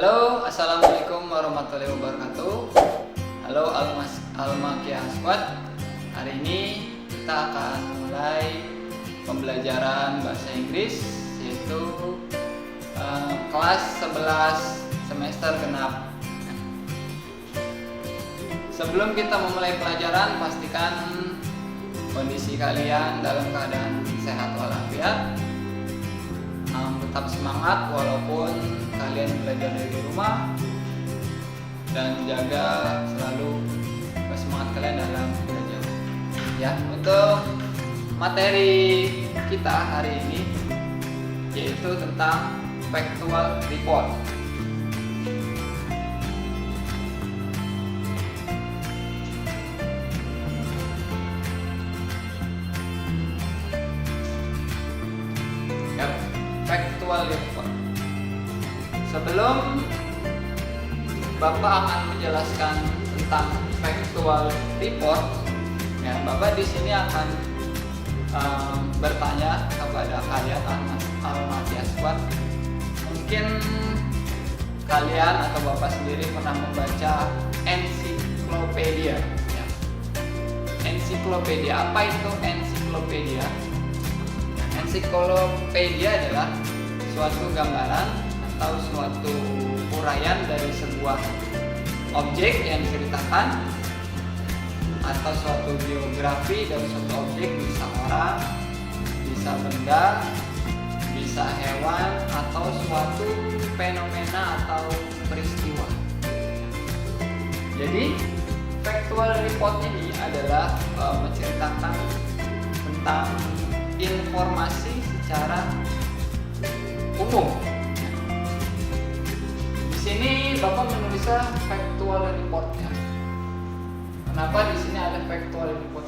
Halo, assalamualaikum warahmatullahi wabarakatuh. Halo Almakia Squad. Hari ini kita akan mulai pembelajaran bahasa Inggris, yaitu kelas 11 semester genap. Sebelum kita memulai pelajaran, pastikan kondisi kalian dalam keadaan sehat walafiat. Tetap semangat walaupun kalian belajar dari rumah, dan jaga selalu semangat kalian dalam belajar. Ya, untuk materi kita hari ini yaitu tentang factual report. Factual report. Sebelum Bapak akan menjelaskan tentang factual report, ya, Bapak di sini akan bertanya kepada kalian Almakia Squad. Mungkin kalian atau Bapak sendiri pernah membaca ensiklopedia. Ya. Ensiklopedia, apa itu ensiklopedia? Ensiklopedia adalah suatu gambaran atau suatu uraian dari sebuah objek yang diceritakan, atau suatu biografi dari suatu objek, bisa orang, bisa benda, bisa hewan, atau suatu fenomena atau peristiwa. Jadi factual report ini adalah menceritakan tentang informasi secara umum. Di sini Bapak menulisnya factual report, ya. Kenapa di sini ada factual report?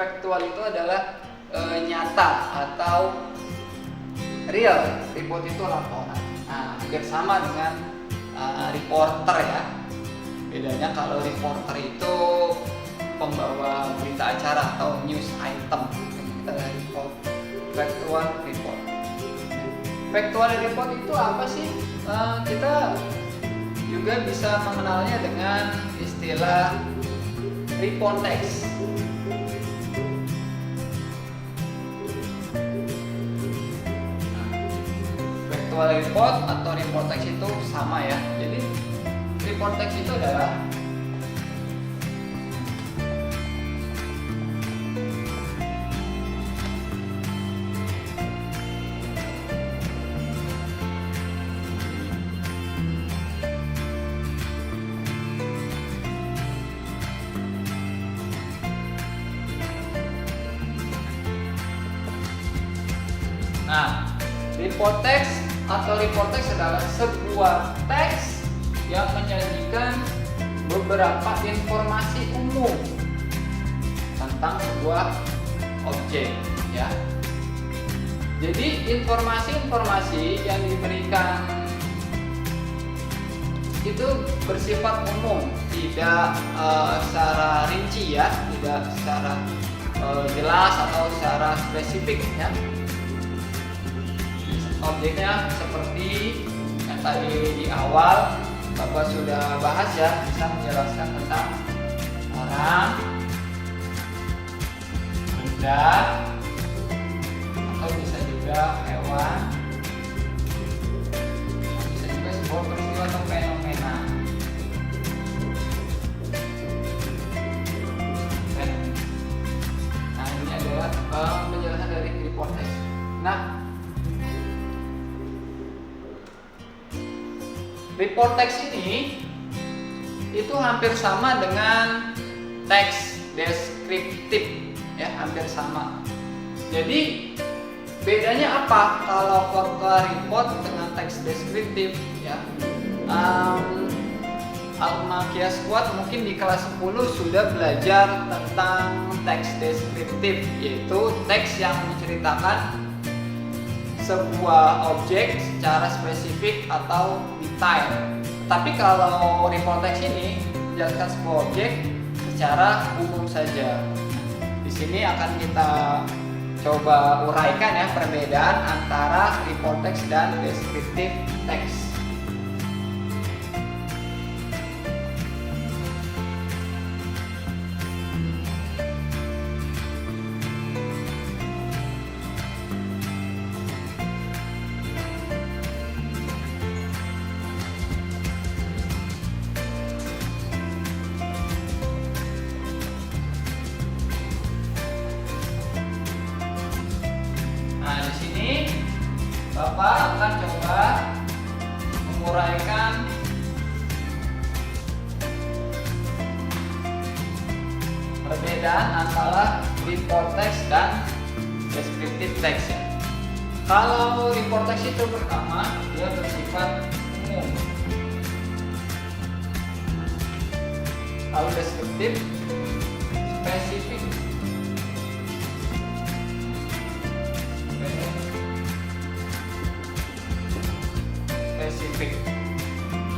Factual itu adalah nyata atau real. Report itu laporan. Nah, hampir sama dengan reporter, ya. Bedanya kalau reporter itu pembawa berita acara atau news item. Factual report. Factual report itu apa sih? Kita juga bisa mengenalnya dengan istilah report text. Factual report atau report text itu sama, ya. Jadi report text itu adalah report text atau report text adalah sebuah teks yang menyajikan beberapa informasi umum tentang sebuah objek, ya. Jadi informasi-informasi yang diberikan itu bersifat umum, tidak secara rinci, ya, tidak secara jelas atau secara spesifik, ya. Objeknya seperti yang tadi di awal Bapak sudah bahas, ya, bisa menjelaskan tentang orang, benda, atau bisa juga hewan, bisa juga sebuah peristiwa atau fenomena. Nah, ini adalah penjelasan dari report text. Nah, report text ini itu hampir sama dengan teks deskriptif, ya, hampir sama. Jadi bedanya apa kalau factual report dengan teks deskriptif, ya? Almakia Squad mungkin di kelas 10 sudah belajar tentang teks deskriptif, yaitu teks yang menceritakan sebuah objek secara spesifik atau detail. Tapi kalau report text ini menjelaskan sebuah objek secara umum saja. Di sini akan kita coba uraikan, ya, perbedaan antara report text dan descriptive text. Bapak akan coba menguraikan perbedaan antara report text dan descriptive text ya. Kalau report text itu pertama dia bersifat umum. Kalau descriptive spesifik.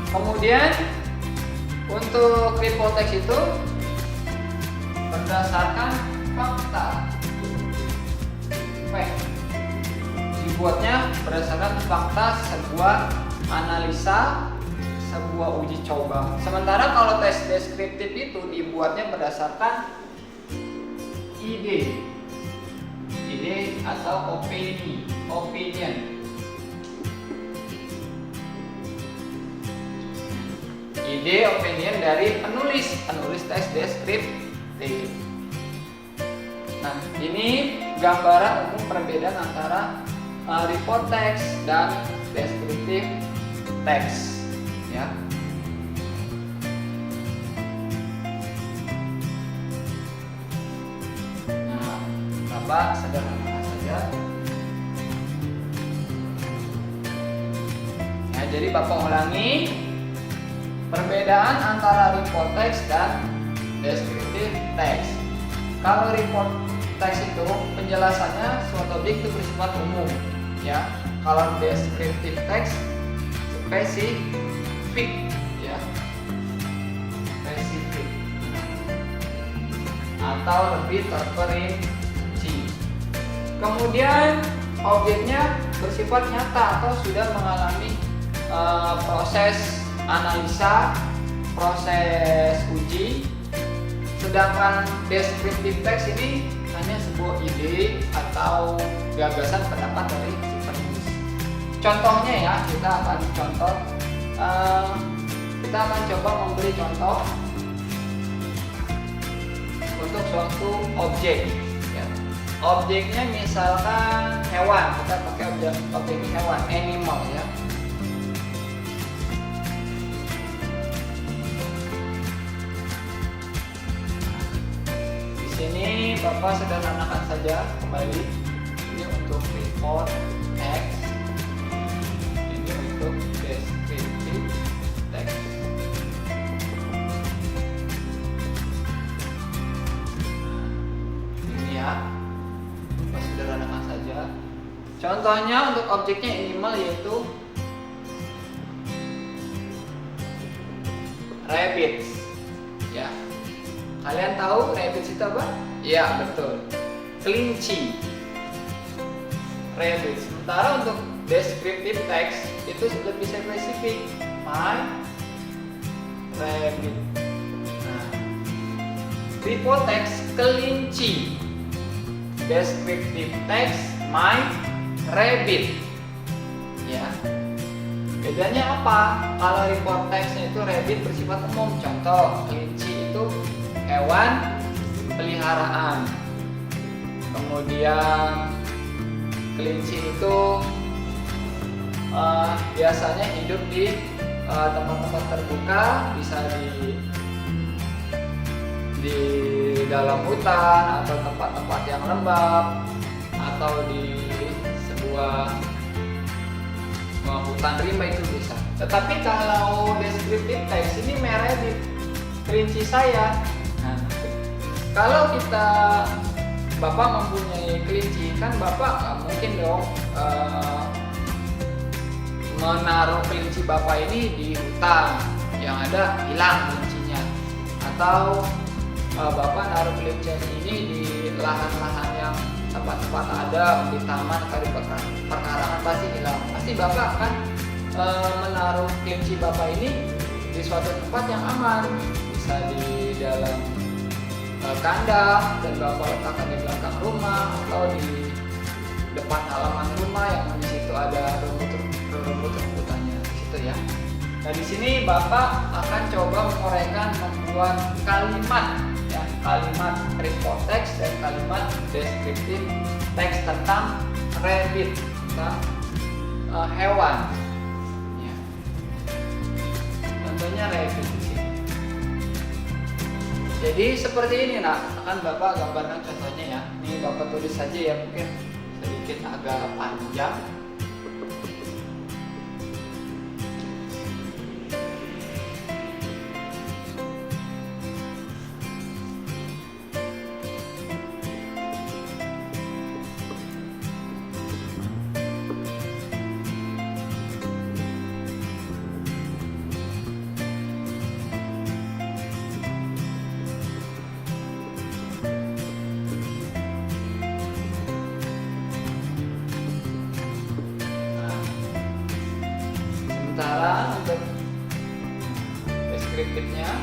Kemudian untuk report text itu berdasarkan fakta, dibuatnya berdasarkan fakta sebuah analisa, sebuah uji coba. Sementara kalau tes deskriptif itu dibuatnya berdasarkan ide atau opinion. Ide opinion dari penulis teks deskriptif. Nah, ini gambaran umum perbedaan antara report text dan deskriptif text ya. Nah, Bapak sederhana saja. Nah, jadi Bapak ulangi perbedaan antara report text dan descriptive text. Kalau report text itu penjelasannya suatu objek itu bersifat umum, ya. Kalau descriptive text spesifik, ya, spesifik atau lebih terperinci. Kemudian objeknya bersifat nyata atau sudah mengalami proses analisa, proses uji. Sedangkan descriptive text ini hanya sebuah ide atau gagasan pendapat dari si penulis. Contohnya ya, kita akan coba memberi contoh untuk suatu objek ya. Objeknya misalkan hewan, kita pakai objeknya hewan, animal ya. Sini Bapak sederhanakan saja kembali. Ini untuk report text, ini untuk descriptive text. Ini ya, Bapak sederhanakan saja. Contohnya untuk objeknya animal yaitu rabbits ya. Kalian tahu rabbits itu apa? Ya, betul. Kelinci. Rabbits. Sementara untuk descriptive text itu lebih spesifik. My rabbit. Nah, report text kelinci. Descriptive text my rabbit. Ya. Bedanya apa? Kalau report textnya itu rabbit bersifat umum. Contoh, kelinci itu hewan peliharaan. Kemudian kelinci itu biasanya hidup di tempat-tempat terbuka, bisa di dalam hutan atau tempat-tempat yang lembab atau di sebuah hutan rimba itu bisa. Tetapi kalau descriptive text ini merah di kelinci saya. Nah, kalau Bapak mempunyai kelinci, kan Bapak nggak mungkin dong menaruh kelinci Bapak ini di hutan yang ada hilang kelincinya, atau Bapak naruh kelinci ini di lahan-lahan yang tempat-tempat ada di taman atau di perkarangan, pasti hilang. Pasti Bapak akan menaruh kelinci Bapak ini di suatu tempat yang aman, bisa di dalam kandang dan Bapak letakkan di belakang rumah atau di depan halaman rumah yang di situ ada rumput-rumputannya di situ ya. Nah, di sini Bapak akan coba menguraikan membuat kalimat ya, kalimat report text dan kalimat descriptive text tentang rabbit, tentang hewan. Ya. Contohnya rabbit di sini. Jadi seperti ini nak, akan Bapak gambarkan contohnya ya. Ini Bapak tulis saja ya, mungkin sedikit agak panjang. Sementara untuk deskriptifnya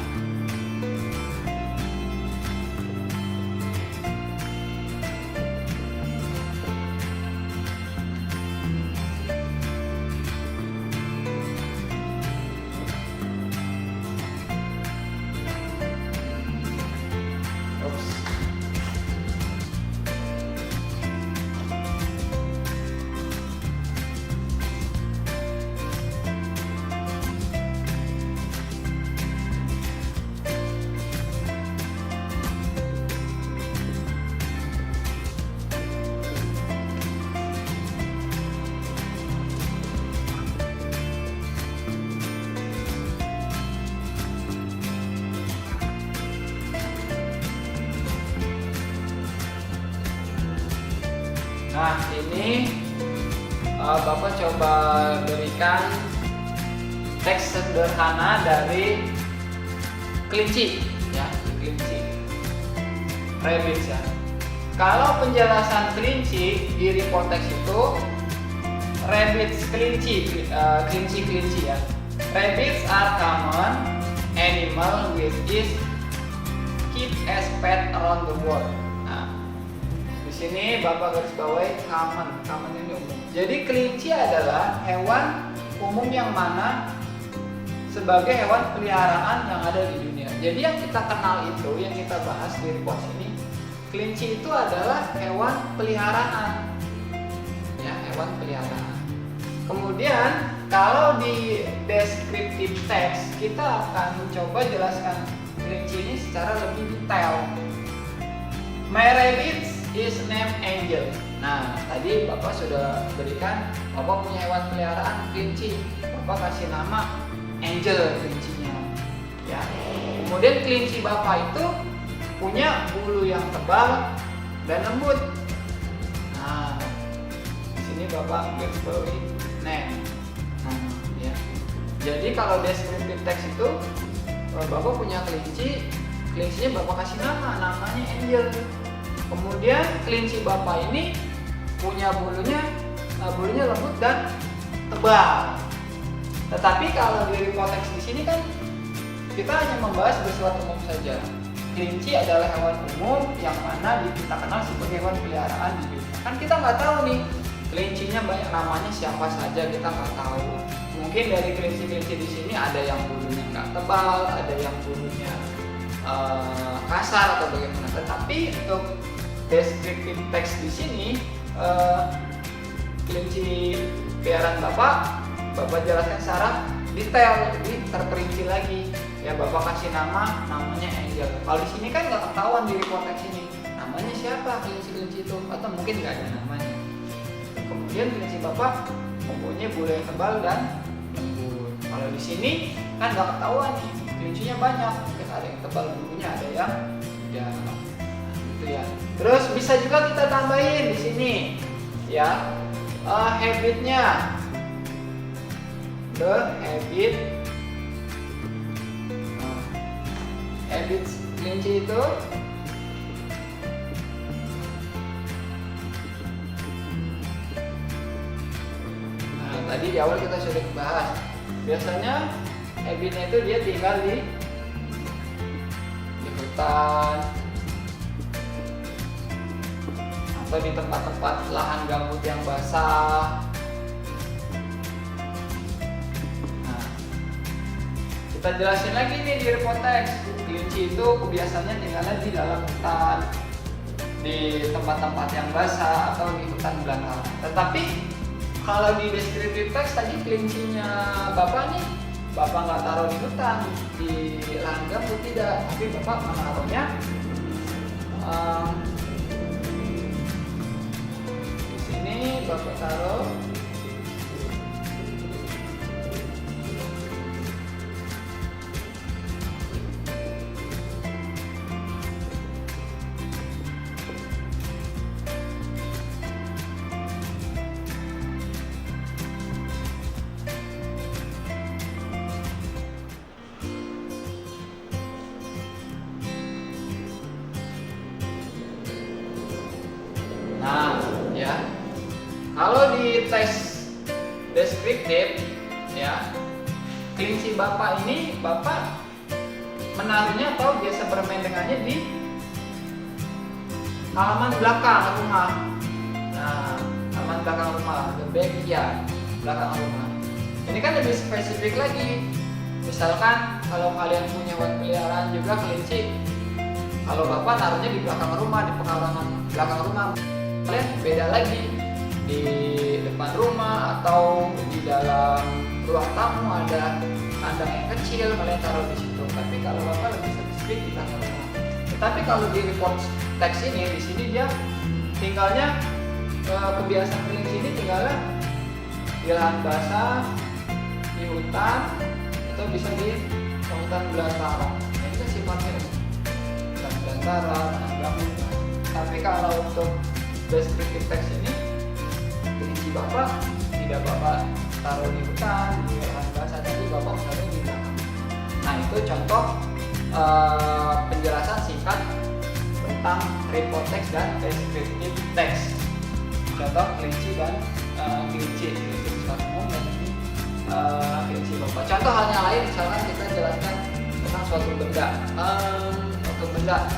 nah ini Bapak coba berikan teks sederhana dari kelinci ya, kelinci rabbit ya. Kalau penjelasan kelinci di report text itu rabbits kelinci, kelinci ya. Rabbits are common animal which is keep as pet around the world. Nah, di sini Bapak garis bawahi common ini umum. Jadi kelinci adalah hewan umum yang mana sebagai hewan peliharaan yang ada di dunia. Jadi yang kita kenal itu, yang kita bahas di report ini, kelinci itu adalah hewan peliharaan. Ya, hewan peliharaan. Kemudian kalau di descriptive text kita akan mencoba jelaskan kelinci ini secara lebih detail. My rabbit is named Angel. Nah, tadi Bapak sudah berikan, Bapak punya hewan peliharaan kelinci. Bapak kasih nama Angel kelincinya. Ya. Kemudian kelinci Bapak itu punya bulu yang tebal dan lembut. Nah, di sini Bapak garis bawahi name. Nah, ya. Jadi kalau descriptive text itu Bapak punya kelinci, kelincinya Bapak kasih nama, namanya Angel. Kemudian kelinci Bapak ini punya bulunya lembut dan tebal. Tetapi kalau di report text di sini kan kita hanya membahas bersifat umum saja. Kelinci adalah hewan umum yang mana kita kenal sebagai hewan peliharaan di dunia. Kan kita nggak tahu nih kelincinya banyak namanya siapa saja, kita nggak tahu. Mungkin dari kelinci-kelinci di sini ada yang bulunya nggak tebal, ada yang bulunya kasar atau bagaimana. Tetapi untuk descriptive text di sini kelinci peliharaan Bapak jelaskan secara detail, lebih terperinci lagi. Ya, Bapak kasih namanya Angel. Kalau di sini kan nggak ketahuan di report text ini namanya siapa kelinci itu, atau mungkin nggak ada namanya. Kemudian kelinci Bapak mempunyai bulu yang tebal dan lembut. Kalau di sini kan nggak ketahuan nih, kelincinya banyak, mungkin ada yang tebal bulunya, ada yang tidak. Gitu ya. Terus bisa juga kita tambahin di sini, ya, habitnya, the habit kelinci itu tadi di awal kita sudah bahas. Biasanya habitnya itu dia tinggal di hutan atau di tempat-tempat lahan gambut yang basah. Nah, kita jelasin lagi nih di report text. Kelinci itu biasanya tinggalnya di dalam hutan, di tempat-tempat yang basah atau di hutan belantara. Tetapi kalau di descriptive text tadi kelincinya Bapak nih, Bapak nggak taruh di hutan, di lahan gambut tidak, tapi Bapak menaruhnya di sini. Bapak taruh ya. Kalau di teks deskriptif ya, kelinci Bapak ini Bapak menaruhnya atau biasa bermain dengannya di halaman belakang rumah. Nah, halaman belakang rumah, the backyard, belakang rumah. Ini kan lebih spesifik lagi. Misalkan kalau kalian punya hewan peliharaan juga kelinci, kalau Bapak taruhnya di belakang rumah, di pekarangan belakang rumah, kalian beda lagi di depan rumah atau di dalam ruang tamu ada kandang yang kecil, kalian taruh di situ. Tapi kalau Bapak lebih spesifik di belakang rumah. Tetapi kalau di report teks ini, di sini dia tinggalnya kebiasaan kelinci ini tinggalnya di lahan basah, di hutan, atau bisa di hutan belantara. Ini kan sifatnya hutan belantara, tanah gambut. Tapi kalau untuk deskriptif teks ini, kelinci Bapak tidak Bapak taruh di hutan, di lahan basah, tapi Bapak taruh di belakang. Nah, itu contoh penjelasan singkat tentang report text dan deskriptif text. Contoh kelinci dan kelinci umum dan kelinci Bapak. Contoh halnya lain, misalkan kita jelaskan tentang suatu benda.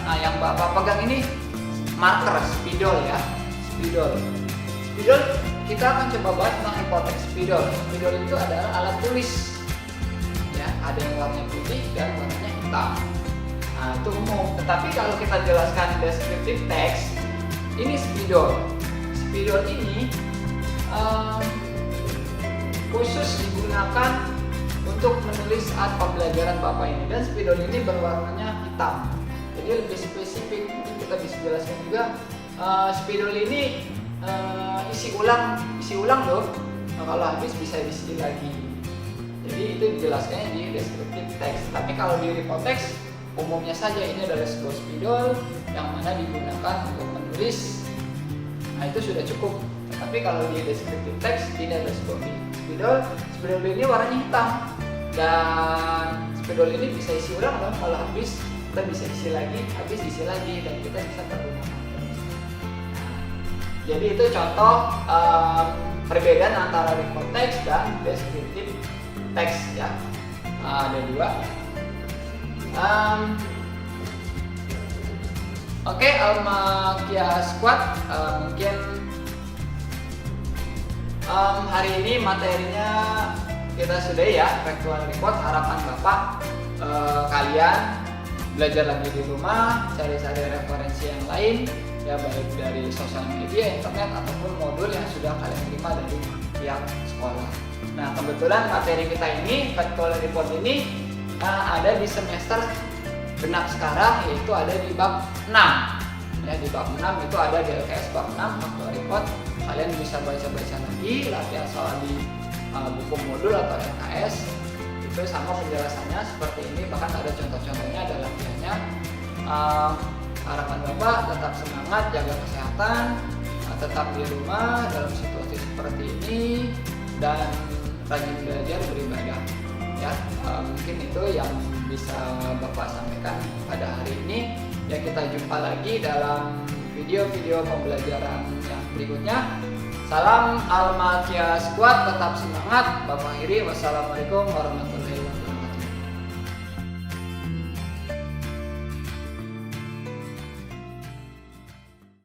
Nah, yang Bapak pegang ini marker, spidol ya. Spidol kita akan coba bahas tentang report text spidol. Spidol itu adalah alat tulis ya, ada yang warnanya putih dan warnanya hitam. Nah, itu umum. Tetapi kalau kita jelaskan descriptive text, ini spidol ini khusus digunakan untuk menulis saat pembelajaran Bapak ini, dan spidol ini berwarnanya hitam. Jadi lebih spesifik, mungkin kita bisa jelaskan juga. Spidol ini isi ulang loh. Kalau habis bisa diisi lagi. Jadi itu dijelaskannya di descriptive text. Tapi kalau di report text umumnya saja ini adalah sebuah spidol yang mana digunakan untuk menulis. Nah, itu sudah cukup. Tapi kalau di descriptive text ini adalah sebuah spidol. Spidol ini warnanya hitam dan spidol ini bisa isi ulang loh. Kalau habis kita bisa isi lagi, habis isi lagi, dan kita bisa tergunakan. Jadi itu contoh perbedaan antara report text dan descriptive text ya. Ada dua. Oke, Almakia Squad, mungkin hari ini materinya kita sudah ya, factual report. Harapan Bapak kalian belajar lagi di rumah, cari-cari referensi yang lain ya, baik dari sosial media, internet, ataupun modul yang sudah kalian terima dari pihak sekolah. Nah, kebetulan materi kita ini, factual report ini ada di semester genap sekarang, yaitu ada di bab 6 ya. Di bab 6 itu ada di LKS bab 6 factual report. Kalian bisa baca-baca lagi latihan soal di buku modul atau LKS. Itu sama penjelasannya seperti ini, bahkan ada contoh-contohnya, ada latihannya. Harapan Bapak tetap semangat, jaga kesehatan, tetap di rumah dalam situasi seperti ini, dan rajin belajar, beribadah ya. Mungkin itu yang bisa Bapak sampaikan pada hari ini ya. Kita jumpa lagi dalam video-video pembelajaran yang berikutnya. Salam Almakia Squad, tetap semangat. Bapak akhiri, wassalamualaikum warahmatullahi wabarakatuh.